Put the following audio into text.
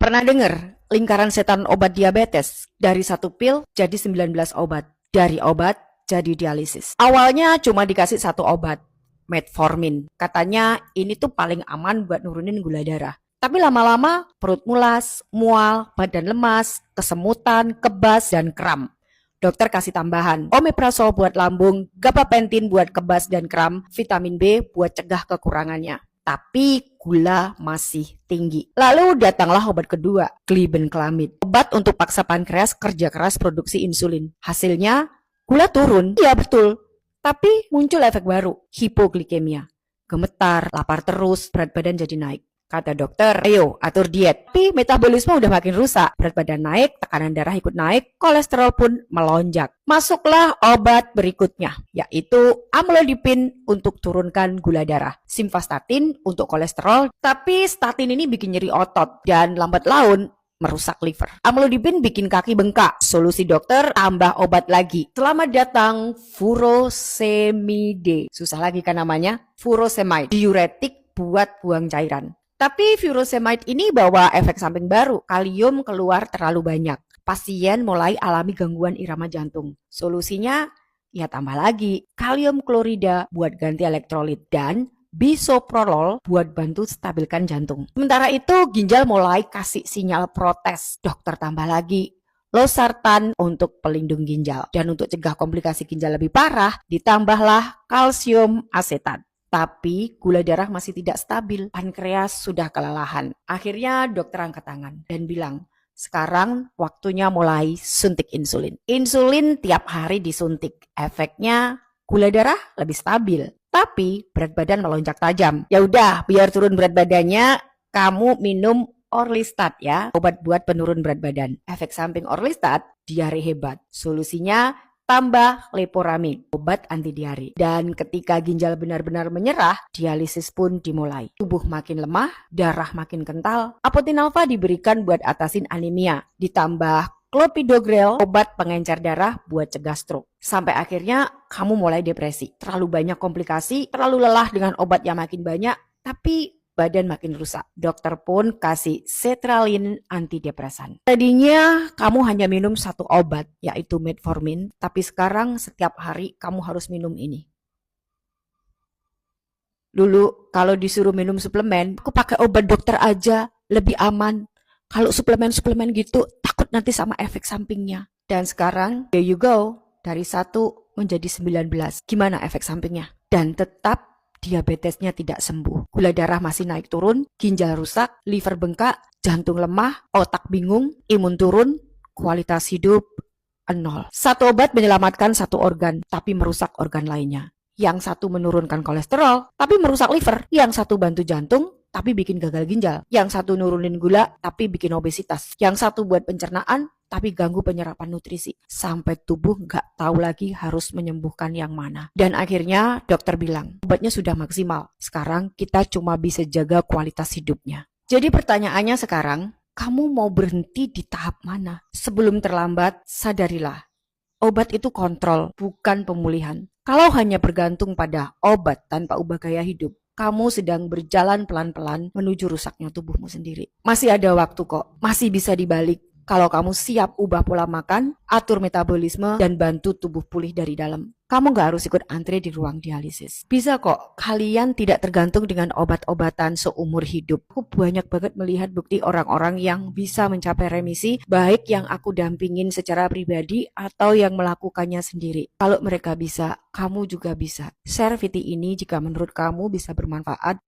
Pernah dengar lingkaran setan obat diabetes? Dari satu pil jadi 19 obat. Dari obat jadi dialisis. Awalnya cuma dikasih satu obat, metformin. Katanya ini tuh paling aman buat nurunin gula darah. Tapi lama-lama perut mulas, mual, badan lemas, kesemutan, kebas, dan kram. Dokter kasih tambahan, omeprazol buat lambung, gabapentin buat kebas dan kram, vitamin B buat cegah kekurangannya. Tapi gula masih tinggi. Lalu datanglah obat kedua, glibenclamid. Obat untuk paksa pankreas kerja keras produksi insulin. Hasilnya gula turun. Iya betul. Tapi muncul efek baru, hipoglikemia. Gemetar, lapar terus, berat badan jadi naik. Kata dokter, ayo atur diet. Tapi metabolisme udah makin rusak. Berat badan naik, tekanan darah ikut naik, kolesterol pun melonjak. Masuklah obat berikutnya, yaitu amlodipin untuk turunkan gula darah. Simvastatin untuk kolesterol, tapi statin ini bikin nyeri otot dan lambat laun merusak liver. Amlodipin bikin kaki bengkak. Solusi dokter, tambah obat lagi. Selamat datang furosemide. Susah lagi kan namanya? Furosemide. Diuretik buat buang cairan. Tapi furosemide ini bawa efek samping baru. Kalium keluar terlalu banyak. Pasien mulai alami gangguan irama jantung. Solusinya, ya tambah lagi. Kalium klorida buat ganti elektrolit dan bisoprolol buat bantu stabilkan jantung. Sementara itu ginjal mulai kasih sinyal protes. Dokter tambah lagi losartan untuk pelindung ginjal. Dan untuk cegah komplikasi ginjal lebih parah, ditambahlah kalsium asetat. Tapi gula darah masih tidak stabil, pankreas sudah kelelahan. Akhirnya dokter angkat tangan dan bilang, sekarang waktunya mulai suntik insulin. Insulin tiap hari disuntik. Efeknya gula darah lebih stabil. Tapi berat badan melonjak tajam. Ya udah, biar turun berat badannya, kamu minum Orlistat ya, obat buat penurun berat badan. Efek samping Orlistat, diare hebat. Solusinya tambah leporamid, obat anti diare. Dan ketika ginjal benar-benar menyerah, dialisis pun dimulai. Tubuh makin lemah, darah makin kental. Apotin alfa diberikan buat atasin anemia. Ditambah clopidogrel, obat pengencer darah buat cegah stroke. Sampai akhirnya kamu mulai depresi. Terlalu banyak komplikasi, terlalu lelah dengan obat yang makin banyak, tapi badan makin rusak. Dokter pun kasih sertralin antidepresan. Tadinya kamu hanya minum satu obat, yaitu metformin, tapi sekarang setiap hari kamu harus minum ini. Dulu kalau disuruh minum suplemen, aku pakai obat dokter aja, lebih aman. Kalau suplemen-suplemen gitu, takut nanti sama efek sampingnya. Dan sekarang, there you go, dari 1 menjadi 19. Gimana efek sampingnya? Dan tetap diabetesnya tidak sembuh. Gula darah masih naik turun, ginjal rusak, liver bengkak, jantung lemah, otak bingung, imun turun, kualitas hidup 0. Satu obat menyelamatkan satu organ, tapi merusak organ lainnya. Yang satu menurunkan kolesterol, tapi merusak liver. Yang satu bantu jantung, tapi bikin gagal ginjal. Yang satu nurunin gula, tapi bikin obesitas. Yang satu buat pencernaan, tapi ganggu penyerapan nutrisi. Sampai tubuh nggak tahu lagi harus menyembuhkan yang mana. Dan akhirnya dokter bilang, obatnya sudah maksimal. Sekarang kita cuma bisa jaga kualitas hidupnya. Jadi pertanyaannya sekarang, kamu mau berhenti di tahap mana? Sebelum terlambat, sadarilah. Obat itu kontrol, bukan pemulihan. Kalau hanya bergantung pada obat tanpa ubah gaya hidup, kamu sedang berjalan pelan-pelan menuju rusaknya tubuhmu sendiri. Masih ada waktu kok, masih bisa dibalik. Kalau kamu siap ubah pola makan, atur metabolisme, dan bantu tubuh pulih dari dalam. Kamu gak harus ikut antre di ruang dialisis. Bisa kok, kalian tidak tergantung dengan obat-obatan seumur hidup. Aku banyak banget melihat bukti orang-orang yang bisa mencapai remisi, baik yang aku dampingin secara pribadi atau yang melakukannya sendiri. Kalau mereka bisa, kamu juga bisa. Share video ini jika menurut kamu bisa bermanfaat.